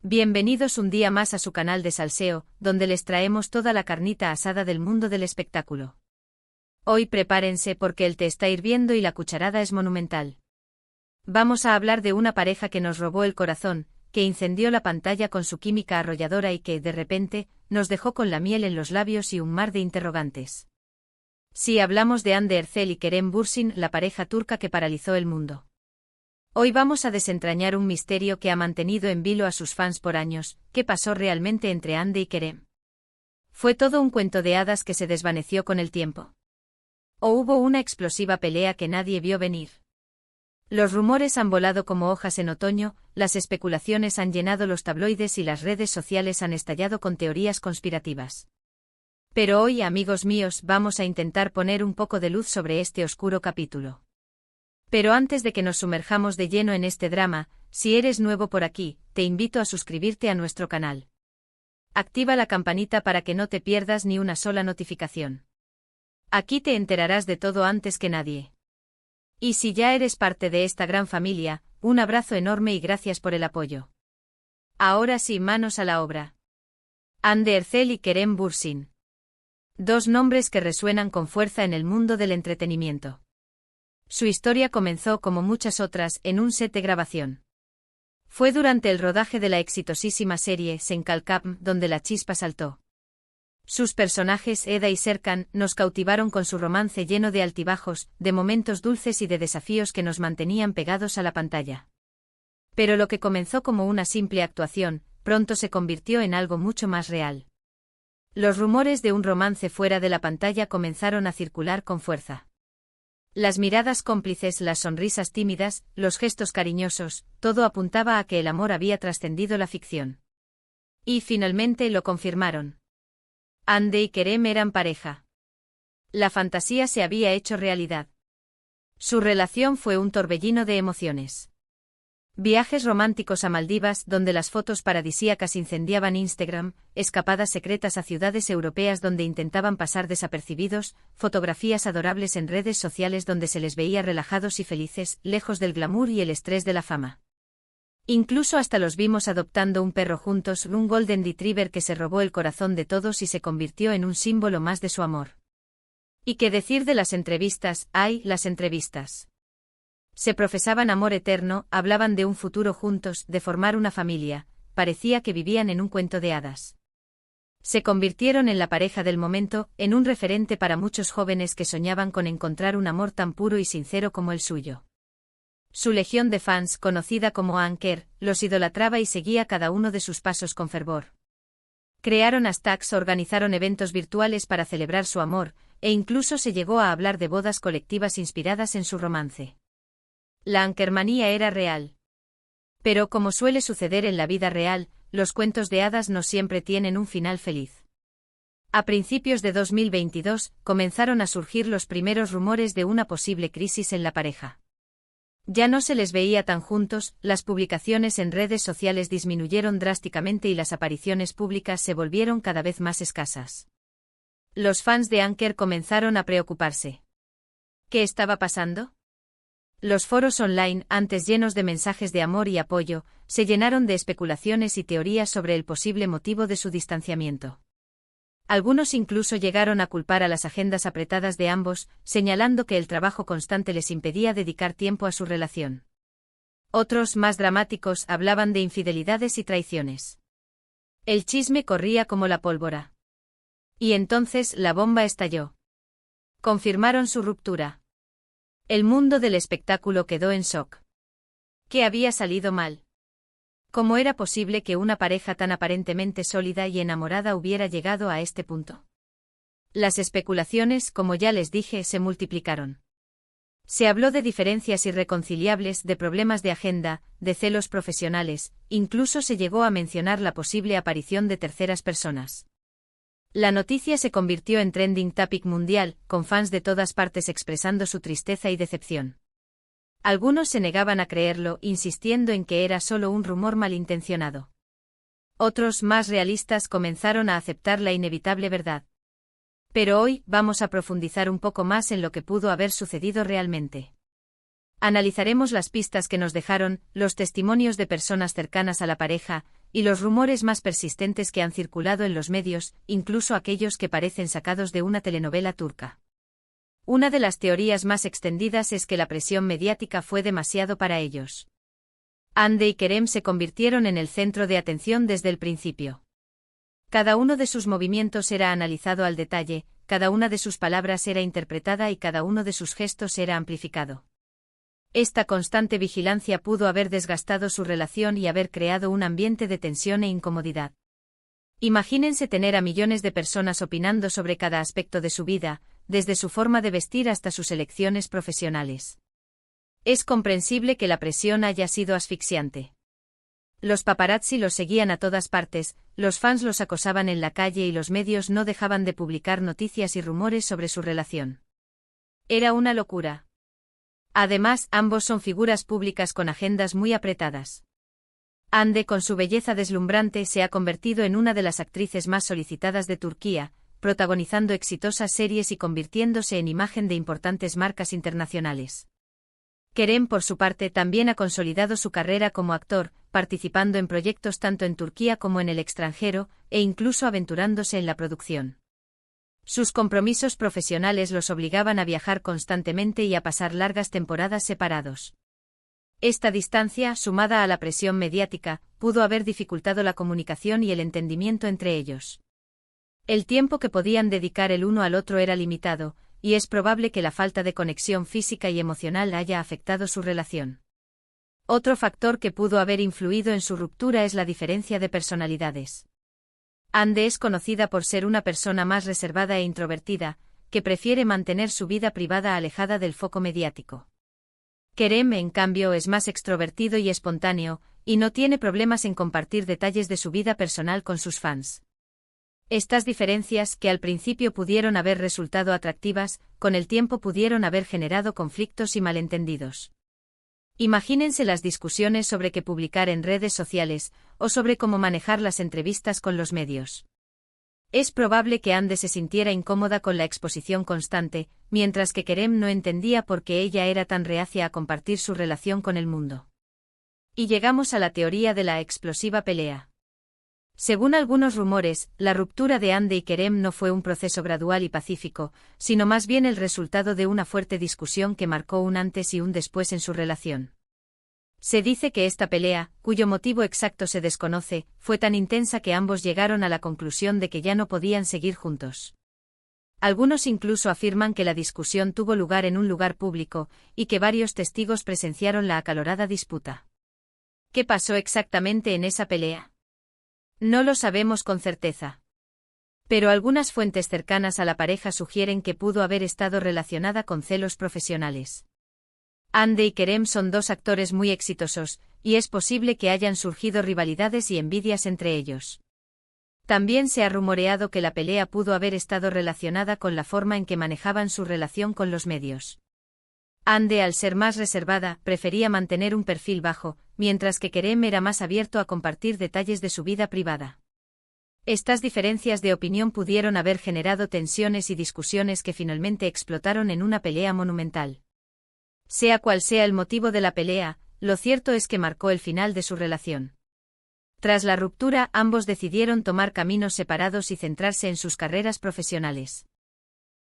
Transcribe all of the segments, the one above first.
Bienvenidos un día más a su canal de salseo, donde les traemos toda la carnita asada del mundo del espectáculo. Hoy prepárense porque el té está hirviendo y la cucharada es monumental. Vamos a hablar de una pareja que nos robó el corazón, que incendió la pantalla con su química arrolladora y que, de repente, nos dejó con la miel en los labios y un mar de interrogantes. Sí, hablamos de Hande Erçel y Kerem Bürsin, la pareja turca que paralizó el mundo. Hoy vamos a desentrañar un misterio que ha mantenido en vilo a sus fans por años. ¿Qué pasó realmente entre Hande y Kerem? ¿Fue todo un cuento de hadas que se desvaneció con el tiempo? ¿O hubo una explosiva pelea que nadie vio venir? Los rumores han volado como hojas en otoño, las especulaciones han llenado los tabloides y las redes sociales han estallado con teorías conspirativas. Pero hoy, amigos míos, vamos a intentar poner un poco de luz sobre este oscuro capítulo. Pero antes de que nos sumerjamos de lleno en este drama, si eres nuevo por aquí, te invito a suscribirte a nuestro canal. Activa la campanita para que no te pierdas ni una sola notificación. Aquí te enterarás de todo antes que nadie. Y si ya eres parte de esta gran familia, un abrazo enorme y gracias por el apoyo. Ahora sí, manos a la obra. Hande Erçel y Kerem Bürsin. Dos nombres que resuenan con fuerza en el mundo del entretenimiento. Su historia comenzó, como muchas otras, en un set de grabación. Fue durante el rodaje de la exitosísima serie Sen Kalkam donde la chispa saltó. Sus personajes, Eda y Serkan, nos cautivaron con su romance lleno de altibajos, de momentos dulces y de desafíos que nos mantenían pegados a la pantalla. Pero lo que comenzó como una simple actuación, pronto se convirtió en algo mucho más real. Los rumores de un romance fuera de la pantalla comenzaron a circular con fuerza. Las miradas cómplices, las sonrisas tímidas, los gestos cariñosos, todo apuntaba a que el amor había trascendido la ficción. Y finalmente lo confirmaron. Hande y Kerem eran pareja. La fantasía se había hecho realidad. Su relación fue un torbellino de emociones. Viajes románticos a Maldivas donde las fotos paradisíacas incendiaban Instagram, escapadas secretas a ciudades europeas donde intentaban pasar desapercibidos, fotografías adorables en redes sociales donde se les veía relajados y felices, lejos del glamour y el estrés de la fama. Incluso hasta los vimos adoptando un perro juntos, un Golden Retriever que se robó el corazón de todos y se convirtió en un símbolo más de su amor. ¿Y qué decir de las entrevistas? ¡Ay, las entrevistas! Se profesaban amor eterno, hablaban de un futuro juntos, de formar una familia, parecía que vivían en un cuento de hadas. Se convirtieron en la pareja del momento, en un referente para muchos jóvenes que soñaban con encontrar un amor tan puro y sincero como el suyo. Su legión de fans, conocida como Anker, los idolatraba y seguía cada uno de sus pasos con fervor. Crearon hashtags, organizaron eventos virtuales para celebrar su amor, e incluso se llegó a hablar de bodas colectivas inspiradas en su romance. La Ankermanía era real. Pero como suele suceder en la vida real, los cuentos de hadas no siempre tienen un final feliz. A principios de 2022, comenzaron a surgir los primeros rumores de una posible crisis en la pareja. Ya no se les veía tan juntos, las publicaciones en redes sociales disminuyeron drásticamente y las apariciones públicas se volvieron cada vez más escasas. Los fans de Anker comenzaron a preocuparse. ¿Qué estaba pasando? Los foros online, antes llenos de mensajes de amor y apoyo, se llenaron de especulaciones y teorías sobre el posible motivo de su distanciamiento. Algunos incluso llegaron a culpar a las agendas apretadas de ambos, señalando que el trabajo constante les impedía dedicar tiempo a su relación. Otros, más dramáticos, hablaban de infidelidades y traiciones. El chisme corría como la pólvora. Y entonces la bomba estalló. Confirmaron su ruptura. El mundo del espectáculo quedó en shock. ¿Qué había salido mal? ¿Cómo era posible que una pareja tan aparentemente sólida y enamorada hubiera llegado a este punto? Las especulaciones, como ya les dije, se multiplicaron. Se habló de diferencias irreconciliables, de problemas de agenda, de celos profesionales, incluso se llegó a mencionar la posible aparición de terceras personas. La noticia se convirtió en trending topic mundial, con fans de todas partes expresando su tristeza y decepción. Algunos se negaban a creerlo, insistiendo en que era solo un rumor malintencionado. Otros, más realistas, comenzaron a aceptar la inevitable verdad. Pero hoy, vamos a profundizar un poco más en lo que pudo haber sucedido realmente. Analizaremos las pistas que nos dejaron, los testimonios de personas cercanas a la pareja, y los rumores más persistentes que han circulado en los medios, incluso aquellos que parecen sacados de una telenovela turca. Una de las teorías más extendidas es que la presión mediática fue demasiado para ellos. Hande y Kerem se convirtieron en el centro de atención desde el principio. Cada uno de sus movimientos era analizado al detalle, cada una de sus palabras era interpretada y cada uno de sus gestos era amplificado. Esta constante vigilancia pudo haber desgastado su relación y haber creado un ambiente de tensión e incomodidad. Imagínense tener a millones de personas opinando sobre cada aspecto de su vida, desde su forma de vestir hasta sus elecciones profesionales. Es comprensible que la presión haya sido asfixiante. Los paparazzi los seguían a todas partes, los fans los acosaban en la calle y los medios no dejaban de publicar noticias y rumores sobre su relación. Era una locura. Además, ambos son figuras públicas con agendas muy apretadas. Hande, con su belleza deslumbrante, se ha convertido en una de las actrices más solicitadas de Turquía, protagonizando exitosas series y convirtiéndose en imagen de importantes marcas internacionales. Kerem, por su parte, también ha consolidado su carrera como actor, participando en proyectos tanto en Turquía como en el extranjero, e incluso aventurándose en la producción. Sus compromisos profesionales los obligaban a viajar constantemente y a pasar largas temporadas separados. Esta distancia, sumada a la presión mediática, pudo haber dificultado la comunicación y el entendimiento entre ellos. El tiempo que podían dedicar el uno al otro era limitado, y es probable que la falta de conexión física y emocional haya afectado su relación. Otro factor que pudo haber influido en su ruptura es la diferencia de personalidades. Hande es conocida por ser una persona más reservada e introvertida, que prefiere mantener su vida privada alejada del foco mediático. Kerem, en cambio, es más extrovertido y espontáneo, y no tiene problemas en compartir detalles de su vida personal con sus fans. Estas diferencias, que al principio pudieron haber resultado atractivas, con el tiempo pudieron haber generado conflictos y malentendidos. Imagínense las discusiones sobre qué publicar en redes sociales, o sobre cómo manejar las entrevistas con los medios. Es probable que Hande se sintiera incómoda con la exposición constante, mientras que Kerem no entendía por qué ella era tan reacia a compartir su relación con el mundo. Y llegamos a la teoría de la explosiva pelea. Según algunos rumores, la ruptura de Hande y Kerem no fue un proceso gradual y pacífico, sino más bien el resultado de una fuerte discusión que marcó un antes y un después en su relación. Se dice que esta pelea, cuyo motivo exacto se desconoce, fue tan intensa que ambos llegaron a la conclusión de que ya no podían seguir juntos. Algunos incluso afirman que la discusión tuvo lugar en un lugar público, y que varios testigos presenciaron la acalorada disputa. ¿Qué pasó exactamente en esa pelea? No lo sabemos con certeza. Pero algunas fuentes cercanas a la pareja sugieren que pudo haber estado relacionada con celos profesionales. Hande y Kerem son dos actores muy exitosos, y es posible que hayan surgido rivalidades y envidias entre ellos. También se ha rumoreado que la pelea pudo haber estado relacionada con la forma en que manejaban su relación con los medios. Hande, al ser más reservada, prefería mantener un perfil bajo, mientras que Kerem era más abierto a compartir detalles de su vida privada. Estas diferencias de opinión pudieron haber generado tensiones y discusiones que finalmente explotaron en una pelea monumental. Sea cual sea el motivo de la pelea, lo cierto es que marcó el final de su relación. Tras la ruptura, ambos decidieron tomar caminos separados y centrarse en sus carreras profesionales.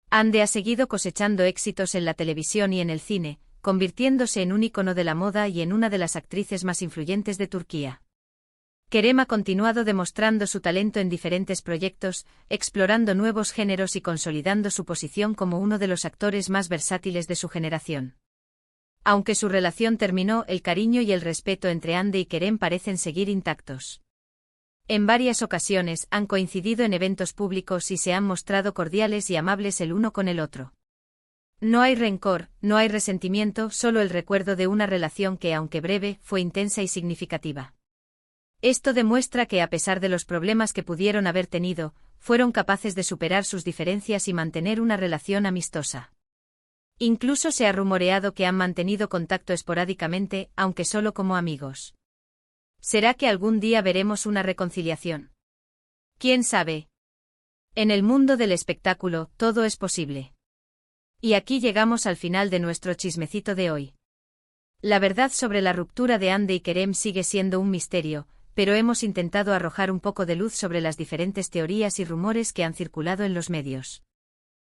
Hande ha seguido cosechando éxitos en la televisión y en el cine, convirtiéndose en un ícono de la moda y en una de las actrices más influyentes de Turquía. Kerem ha continuado demostrando su talento en diferentes proyectos, explorando nuevos géneros y consolidando su posición como uno de los actores más versátiles de su generación. Aunque su relación terminó, el cariño y el respeto entre Hande y Kerem parecen seguir intactos. En varias ocasiones han coincidido en eventos públicos y se han mostrado cordiales y amables el uno con el otro. No hay rencor, no hay resentimiento, solo el recuerdo de una relación que, aunque breve, fue intensa y significativa. Esto demuestra que, a pesar de los problemas que pudieron haber tenido, fueron capaces de superar sus diferencias y mantener una relación amistosa. Incluso se ha rumoreado que han mantenido contacto esporádicamente, aunque solo como amigos. ¿Será que algún día veremos una reconciliación? ¿Quién sabe? En el mundo del espectáculo, todo es posible. Y aquí llegamos al final de nuestro chismecito de hoy. La verdad sobre la ruptura de Hande y Kerem sigue siendo un misterio, pero hemos intentado arrojar un poco de luz sobre las diferentes teorías y rumores que han circulado en los medios.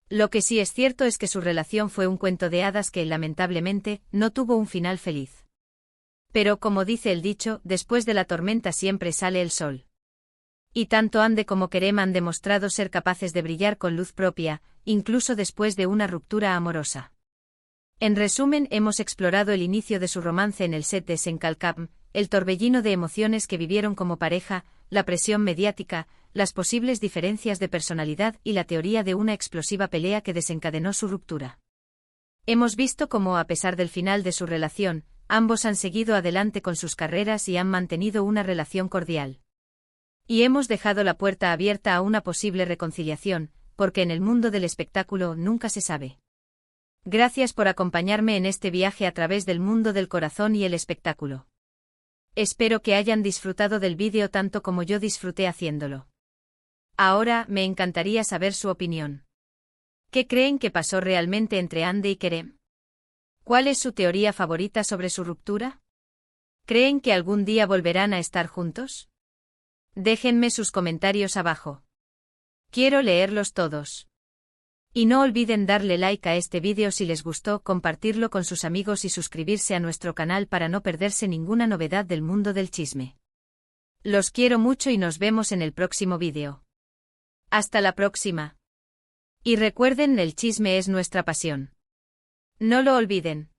Lo que sí es cierto es que su relación fue un cuento de hadas que, lamentablemente, no tuvo un final feliz. Pero como dice el dicho, después de la tormenta siempre sale el sol. Y tanto Ande como Kerem han demostrado ser capaces de brillar con luz propia, incluso después de una ruptura amorosa. En resumen, hemos explorado el inicio de su romance en el set de Senkalkam, el torbellino de emociones que vivieron como pareja, la presión mediática, las posibles diferencias de personalidad y la teoría de una explosiva pelea que desencadenó su ruptura. Hemos visto cómo, a pesar del final de su relación, ambos han seguido adelante con sus carreras y han mantenido una relación cordial. Y hemos dejado la puerta abierta a una posible reconciliación, porque en el mundo del espectáculo nunca se sabe. Gracias por acompañarme en este viaje a través del mundo del corazón y el espectáculo. Espero que hayan disfrutado del vídeo tanto como yo disfruté haciéndolo. Ahora, me encantaría saber su opinión. ¿Qué creen que pasó realmente entre Ande y Kerem? ¿Cuál es su teoría favorita sobre su ruptura? ¿Creen que algún día volverán a estar juntos? Déjenme sus comentarios abajo. Quiero leerlos todos. Y no olviden darle like a este vídeo si les gustó, compartirlo con sus amigos y suscribirse a nuestro canal para no perderse ninguna novedad del mundo del chisme. Los quiero mucho y nos vemos en el próximo vídeo. Hasta la próxima. Y recuerden, el chisme es nuestra pasión. No lo olviden.